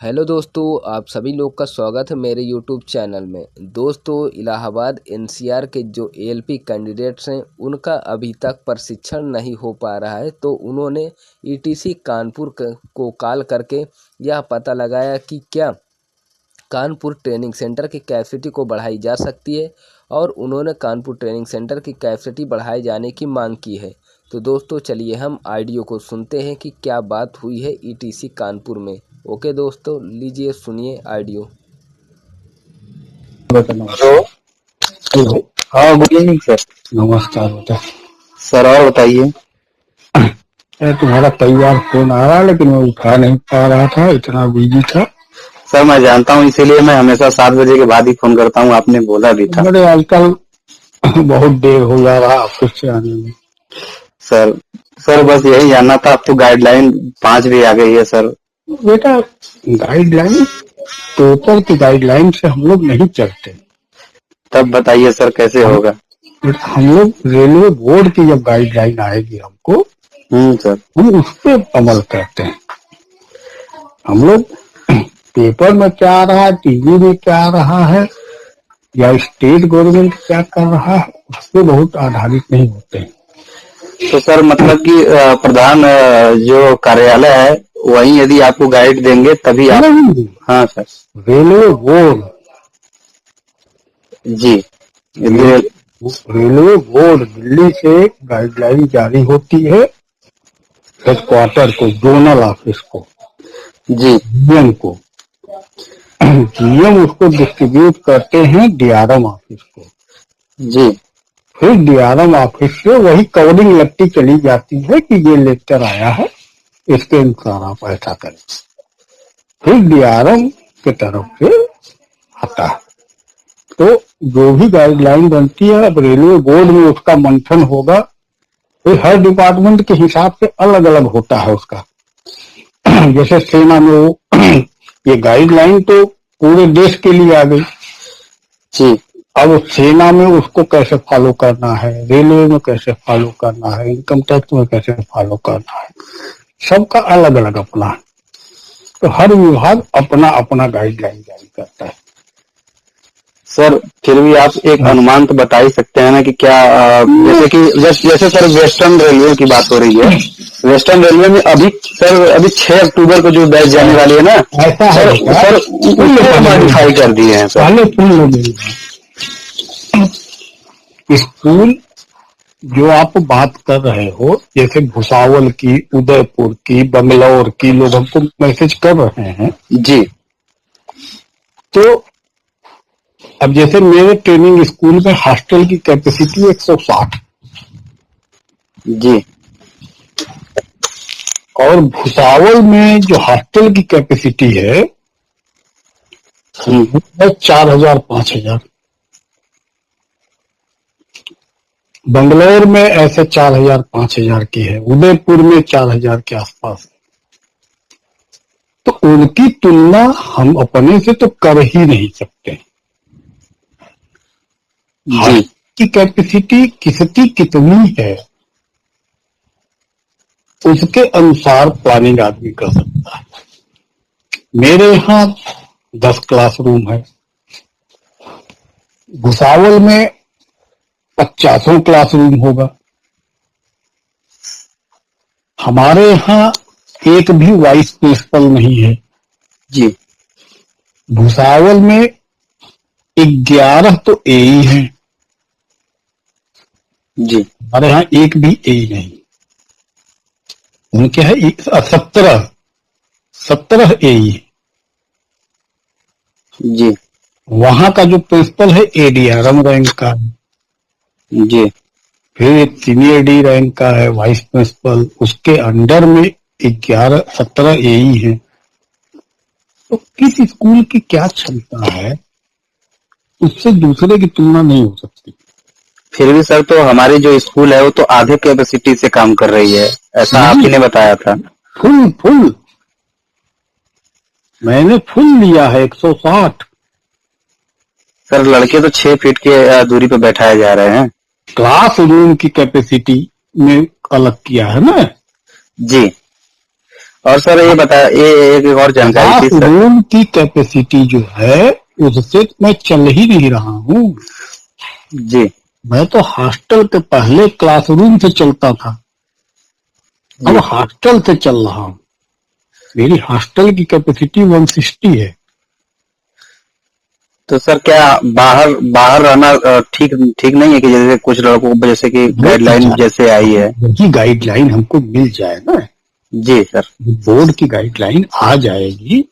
Hello दोस्तों, आप सभी लोग का स्वागत है मेरे यूट्यूब चैनल में। दोस्तों, इलाहाबाद एनसीआर के जो एएलपी कैंडिडेट्स हैं उनका अभी तक प्रशिक्षण नहीं हो पा रहा है, तो उन्होंने ईटीसी कानपुर को कॉल करके यह पता लगाया कि क्या कानपुर ट्रेनिंग सेंटर की कैपेसिटी को बढ़ाई जा सकती है और उन्होंने कानपुर ट्रेनिंग सेंटर की कैपेसिटी बढ़ाए जाने की मांग की है। तो दोस्तों चलिए हम ऑडियो को सुनते हैं कि क्या बात हुई है ईटीसी कानपुर में। ओके दोस्तों, लीजिए सुनिए ऑडियो। हेलो। हेलो। हाँ, गुड इवनिंग सर। नमस्कार बेटा। सर और बताइए। तुम्हारा कई बार फोन आ रहा है लेकिन मैं उठा नहीं पा रहा था, इतना बिजी था। सर मैं जानता हूँ, इसीलिए मैं हमेशा 7 बजे के बाद ही फोन करता हूँ, आपने बोला भी था। मेरे आजकल बहुत देर हो जा रहा ऑफिस से आने में। सर बस यही जानना था, आपको गाइडलाइन 5 भी आ गई है सर। बेटा, गाइडलाइन पेपर की गाइडलाइन से हम लोग नहीं चलते। तब बताइए सर कैसे होगा। हम लोग रेलवे बोर्ड की जब गाइडलाइन आएगी हमको, सर। हम उस पर अमल करते हैं। हम लोग पेपर में क्या आ रहा है, टीवी में क्या आ रहा है, या स्टेट गवर्नमेंट क्या कर रहा है, उस पर बहुत आधारित नहीं होते हैं। तो सर मतलब कि प्रधान जो कार्यालय है वही यदि आपको गाइड देंगे तभी आप। हाँ सर। Railway board. जी। रेलवे बोर्ड दिल्ली से गाइडलाइन जारी होती है हेडक्वार्टर को, जोनल ऑफिस को, जी। जीएम को। जीएम उसको डिस्ट्रीब्यूट करते हैं डीआरएम ऑफिस को। जी। फिर डीआरएम ऑफिस से वही कवरिंग लट्टी चली जाती है कि ये लेक्चर आया है, इसके अनुसार आप ऐसा करें। फिर डीआरएम की तरफ से आता है। तो जो भी गाइडलाइन बनती है, अब रेलवे बोर्ड में उसका मंथन होगा। फिर हर डिपार्टमेंट के हिसाब से अलग अलग होता है उसका। जैसे सेना में वो ये गाइडलाइन तो पूरे देश के लिए आ गई। जी। अब सेना में उसको कैसे फॉलो करना है, रेलवे में कैसे फॉलो करना है, इनकम टैक्स में कैसे फॉलो करना है, सबका अलग अलग अपना है। तो हर विभाग अपना अपना गाइडलाइन जारी करता है। सर फिर भी आप एक अनुमान तो बता ही सकते हैं ना कि क्या जैसे सर वेस्टर्न रेलवे की बात हो रही है। वेस्टर्न रेलवे में अभी 6 अक्टूबर को जो बैच जाने वाली है ना, ऐसा है सर उसको मॉडिफाई कर दिए हैं सर। पहले सुन लो मेरी बात। स्कूल जो आप बात कर रहे हो, जैसे भुसावल की, उदयपुर की, बंगलौर की, लोग हमको मैसेज कर रहे हैं। जी। तो अब जैसे मेरे ट्रेनिंग स्कूल में हॉस्टल की कैपेसिटी 160, जी। और भुसावल में जो हॉस्टल की कैपेसिटी है 4000 5000। बंगलौर में ऐसे 4000 5000 की है, उदयपुर में 4000 के आसपास। तो उनकी तुलना हम अपने से तो कर ही नहीं सकते। जी। की कैपेसिटी किसकी कितनी है उसके अनुसार प्लानिंग आदमी कर सकता है। मेरे यहाँ 10 क्लासरूम है, भुसावल में 50 क्लासरूम होगा। हमारे यहाँ एक भी वाइस प्रिंसिपल नहीं है। जी। भुसावल में 11 तो एई हैं। जी। हमारे यहाँ एक भी एई नहीं। उनके है 17 एई। जी। वहां का जो प्रिंसिपल है एडीआरएम रैंक का है। जी। फिर एक सीनियर डी रैंक का है वाइस प्रिंसिपल, उसके अंडर में 17 एई हैं। तो किस स्कूल की क्या क्षमता है, उससे दूसरे की तुलना नहीं हो सकती। फिर भी सर तो हमारी जो स्कूल है वो तो आधे कैपेसिटी से काम कर रही है, ऐसा आप ही ने बताया था। फुल मैंने फुल लिया है 160। सर लड़के तो 6 फीट के दूरी पे बैठाए जा रहे हैं। क्लास रूम की कैपेसिटी में अलग किया है ना। जी। और सर ये बता, ये एक और जानकारी थी सर। क्लासरूम की कैपेसिटी जो है उससे मैं चल ही नहीं रहा हूँ। जी मैं तो हॉस्टल के पहले क्लासरूम से चलता था, अब जी। हॉस्टल से चल रहा हूँ। मेरी हॉस्टल की कैपेसिटी 160 है। तो सर क्या बाहर बाहर रहना ठीक ठीक नहीं है कि जैसे कुछ लड़कों को, जैसे कि गाइडलाइन जैसे आई है? यही गाइडलाइन हमको मिल जाए ना, जी सर। बोर्ड की गाइडलाइन आ जाएगी।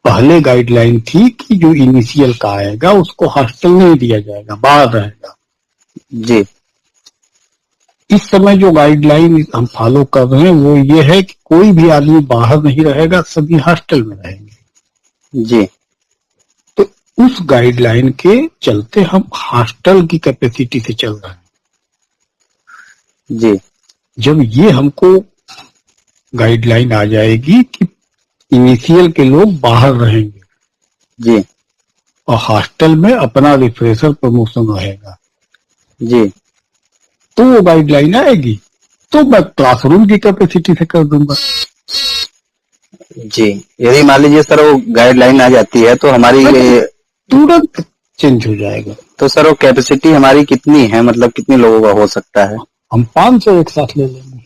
पहले गाइडलाइन थी कि जो इनिशियल का आएगा उसको हॉस्टल नहीं दिया जाएगा, बाहर रहेगा। जी इस समय जो गाइडलाइन हम फॉलो कर रहे हैं वो ये है कि कोई भी आदमी बाहर नहीं रहेगा, सभी हॉस्टल में रहेंगे। जी तो उस गाइडलाइन के चलते हम हॉस्टल की कैपेसिटी से चल रहे हैं। जी जब ये हमको गाइडलाइन आ जाएगी कि इनिशियल के लोग बाहर रहेंगे जी और हॉस्टल में अपना रिफ्रेशर प्रमोशन रहेगा, जी तो वो गाइडलाइन आएगी तो मैं क्लासरूम की कैपेसिटी से कर दूंगा। जी। यदि मान लीजिए सर वो गाइडलाइन आ जाती है तो हमारी तुरंत चेंज हो जाएगा। तो सर वो कैपेसिटी हमारी कितनी है, मतलब कितने लोगों का हो सकता है? हम 500 एक साथ ले लेंगे।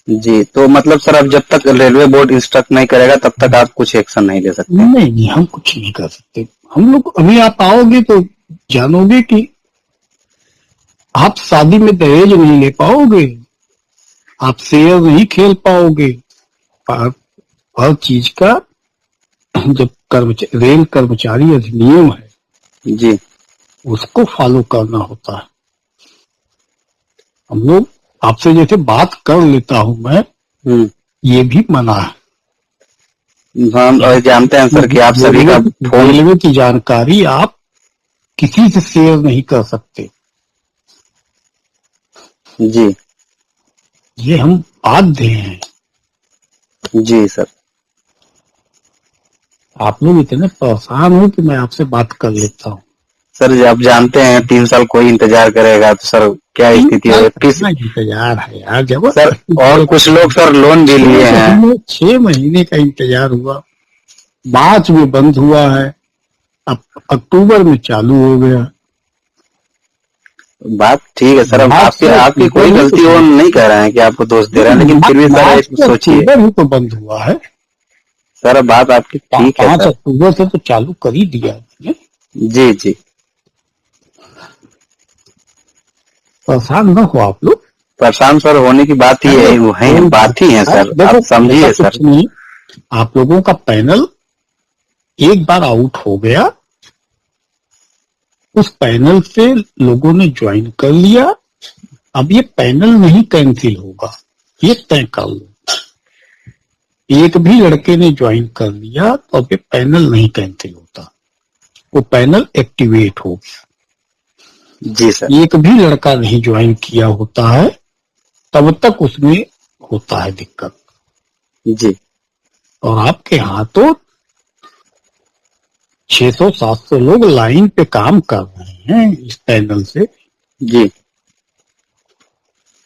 जी, तो मतलब सर अब जब तक रेलवे बोर्ड इंस्ट्रक्ट नहीं करेगा तब तक आप कुछ एक्शन नहीं ले सकते? नहीं, हम कुछ नहीं कर सकते। हम लोग अभी आप आओगे तो जानोगे कि आप शादी में दहेज नहीं ले पाओगे, आप शेयर नहीं खेल पाओगे। आप हर चीज का जब रेल कर्मचारी अधिनियम है जी उसको फॉलो करना होता है। हम लोग आपसे जैसे बात कर लेता हूं मैं, ये भी मना है। हम जानते हैं सर कि आप सभी का फोन, रेलवे की जानकारी आप किसी से शेयर नहीं कर सकते। जी ये हम बाध्य हैं। जी सर। आप लोग इतने परेशान हो कि मैं आपसे बात कर लेता हूँ। सर आप जानते हैं 3 साल कोई इंतजार करेगा तो सर क्या स्थिति है? इंतजार है यार, जब सर और कुछ लोग सर लोन भी लिए हैं। 6 महीने का इंतजार हुआ, मार्च में बंद हुआ है, अब अक्टूबर में चालू हो गया। बात ठीक है सर, अब आपकी कोई गलती हो नहीं कह रहे हैं कि आपको दोष दे रहे हैं, लेकिन फिर भी सर एक सोचिए। ही तो बंद हुआ है सर, बात आपकी ठीक है 5 सर। अक्टूबर से तो चालू कर ही दिया है। जी जी। परेशान न हो आप लोग। परेशान सर होने की बात ही है, बात ही है सर, आप समझिए सर। नहीं, आप लोगों का पैनल एक बार आउट हो गया, उस पैनल से लोगों ने ज्वाइन कर लिया, अब ये पैनल नहीं कैंसिल होगा, ये तय कर लो। एक भी लड़के ने ज्वाइन कर लिया तो अब ये पैनल नहीं कैंसिल होता, वो पैनल एक्टिवेट हो गया। जी सर। एक भी लड़का नहीं ज्वाइन किया होता है तब तक उसमें होता है दिक्कत। जी। और आपके यहाँ तो 600-700 लोग लाइन पे काम कर रहे हैं इस पैनल से। जी।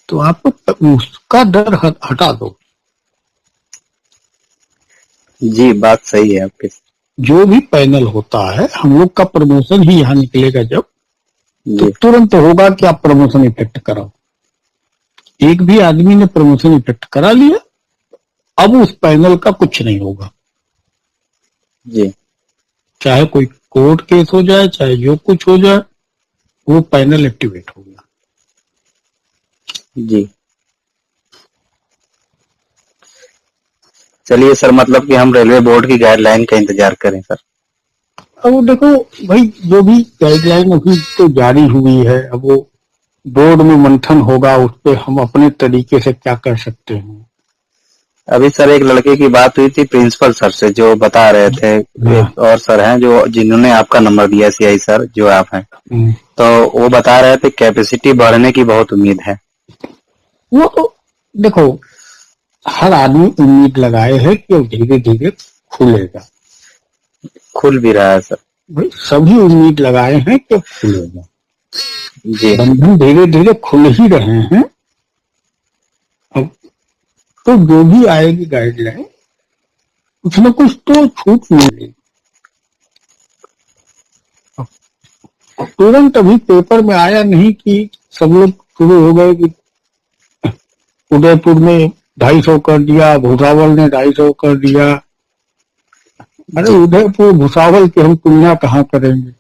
तो आप उसका डर हटा दो। जी, बात सही है आपकी। जो भी पैनल होता है हम लोग का प्रमोशन ही यहाँ निकलेगा जब, तो तुरंत होगा कि आप प्रमोशन इफेक्ट कराओ। एक भी आदमी ने प्रमोशन इफेक्ट करा लिया, अब उस पैनल का कुछ नहीं होगा। जी। चाहे कोई कोर्ट केस हो जाए, चाहे जो कुछ हो जाए, वो पैनल एक्टिवेट हो गया। जी। चलिए सर, मतलब कि हम रेलवे बोर्ड की गाइडलाइन का इंतजार करें सर। अब देखो भाई, जो भी गाइडलाइन अभी तो जारी हुई है, अब वो बोर्ड में मंथन होगा, उस पर हम अपने तरीके से क्या कर सकते हैं। अभी सर एक लड़के की बात हुई थी प्रिंसिपल सर से, जो बता रहे थे, एक और सर हैं जो जिन्होंने आपका नंबर दिया, सीआई सर जो आप हैं, तो वो बता रहे थे कैपेसिटी बढ़ने की बहुत उम्मीद है। वो तो देखो हर आदमी उम्मीद लगाए है कि धीरे धीरे खुलेगा। खुल भी रहा है सर। भाई सभी उम्मीद लगाए हैं कि खुलेगा। जी। बंधन धीरे धीरे खुल ही रहे हैं। अब तो जो भी आएगी गाइडलाइन कुछ न कुछ तो छूट मिलेगी। तुरंत अभी पेपर में आया नहीं कि सब लोग शुरू हो गए कि उदयपुर में 250 कर दिया, भुसावल ने 250 कर दिया। अरे उदयपुर भुसावल की हम तुलना कहाँ करेंगे।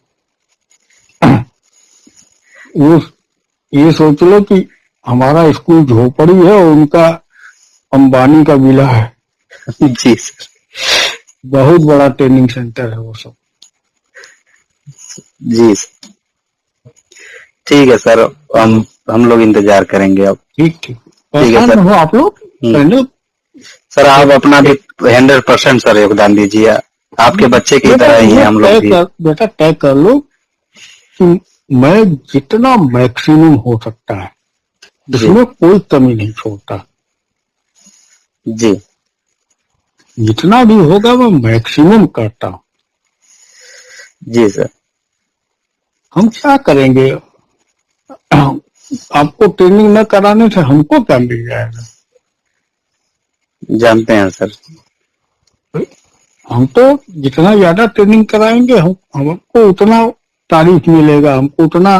वो ये सोच लो कि हमारा स्कूल झोपड़ी है और उनका अंबानी का विला है। जी सर। बहुत बड़ा ट्रेनिंग सेंटर है वो सब। जी सर, ठीक है सर, हम लोग इंतजार करेंगे अब। ठीक ठीक ठीक है परेशान सर। न हो आप लोग। पहले सर आप अपना भी 100% सर योगदान दीजिए, आपके बच्चे की तरह ही हैं हम लोग भी। बेटा तय कर लो कि मैं जितना मैक्सिमम हो सकता है इसमें कोई कमी नहीं छोड़ता। जी जितना भी होगा मैं मैक्सिमम करता हूँ। जी सर। हम क्या करेंगे, आपको ट्रेनिंग न कराने से हमको क्या मिल जाएगा। जानते हैं सर। हम तो जितना ज्यादा ट्रेनिंग कराएंगे हमको उतना तारीफ मिलेगा, हमको उतना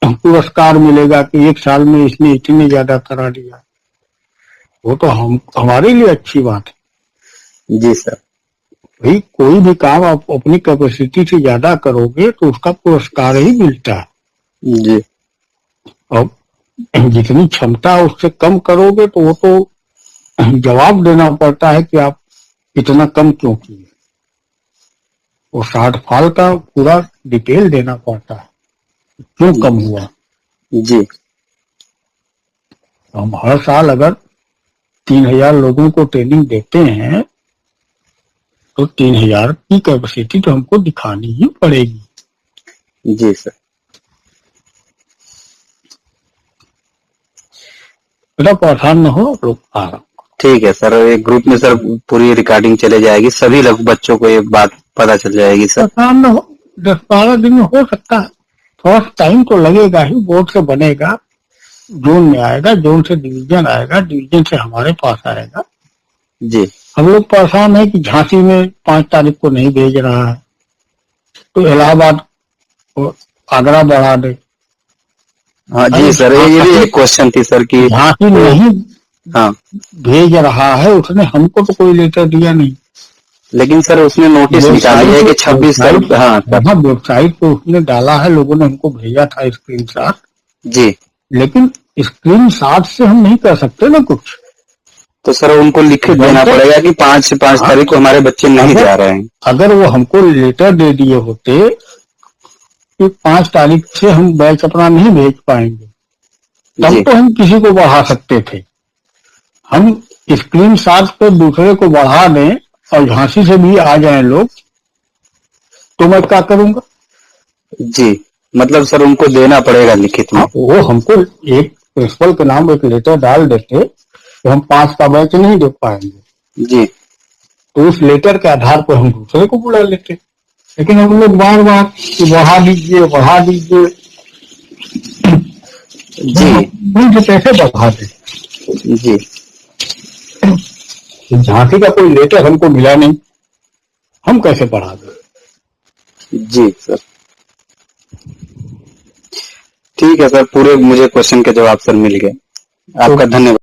पुरस्कार मिलेगा कि एक साल में इसने इतने ज्यादा करा दिया। वो तो हमारे लिए अच्छी बात है। जी सर। भाई कोई भी काम आप अपनी कैपेसिटी से ज्यादा करोगे तो उसका पुरस्कार ही मिलता है। जी। और जितनी क्षमता उससे कम करोगे तो वो तो जवाब देना पड़ता है कि आप इतना कम क्यों किए। वो 60 फाल का पूरा डिटेल देना पड़ता है क्यों कम हुआ। जी। हम हर साल अगर 3000 लोगों को ट्रेनिंग देते हैं तो 3000 की कैपेसिटी तो हमको दिखानी ही पड़ेगी। जी सर। बेटा परेशान न हो आप लोग, आ रहा हूँ। ठीक है सर, एक ग्रुप में सर पूरी रिकॉर्डिंग चले जाएगी, सभी लोग बच्चों को ये बात पता चल जाएगी सर। परेशान न हो, 10-12 दिन में हो सकता है। थोड़ा टाइम तो लगेगा ही। बोर्ड से बनेगा, जोन में आएगा, जोन से डिवीजन आएगा, डिवीजन से हमारे पास आएगा। जी। हम लोग परेशान है कि झांसी में 5 तारीख को नहीं भेज रहा है तो इलाहाबाद आगरा बढ़ा दे। हाँ जी सर, ये भी एक क्वेश्चन थी सर कि झांसी नहीं हाँ भेज रहा है, उसने हमको तो कोई लेटर दिया नहीं। लेकिन सर उसने नोटिस निकाली है कि 26 तारीख। हाँ सर। वेबसाइट पे उसने डाला है, लोगों ने हमको भेजा था स्क्रीनशॉट। जी। लेकिन स्क्रीनशॉट से हम नहीं कर सकते ना कुछ। तो सर उनको लिख देना पड़ेगा कि 5 तारीख को हमारे बच्चे नहीं जा रहे हैं। अगर वो हमको लेटर दे दिए होते कि 5 तारीख से हम बैच अपना नहीं भेज पाएंगे तब तो हम किसी को बढ़ा सकते थे। हम स्क्रीनशॉट पे दूसरे को बढ़ा दें और झांसी से भी आ जाएं लोग तो मैं क्या करूंगा। जी, मतलब सर उनको देना पड़ेगा लिखित में। वो हमको एक प्रिंसिपल के नाम एक लेटर डाल देते तो हम 5 का बैच नहीं दे पाएंगे। जी, तो उस लेटर के आधार पर हम दूसरे को बुला लेते। लेकिन हम लोग बार बार बढ़ा दीजिए जी कैसे बढ़ा दे। जी, झांसी का कोई लेटर हमको मिला नहीं, हम कैसे बढ़ा दें। जी सर, ठीक है सर, पूरे मुझे क्वेश्चन के जवाब सर मिल गए। आपका धन्यवाद।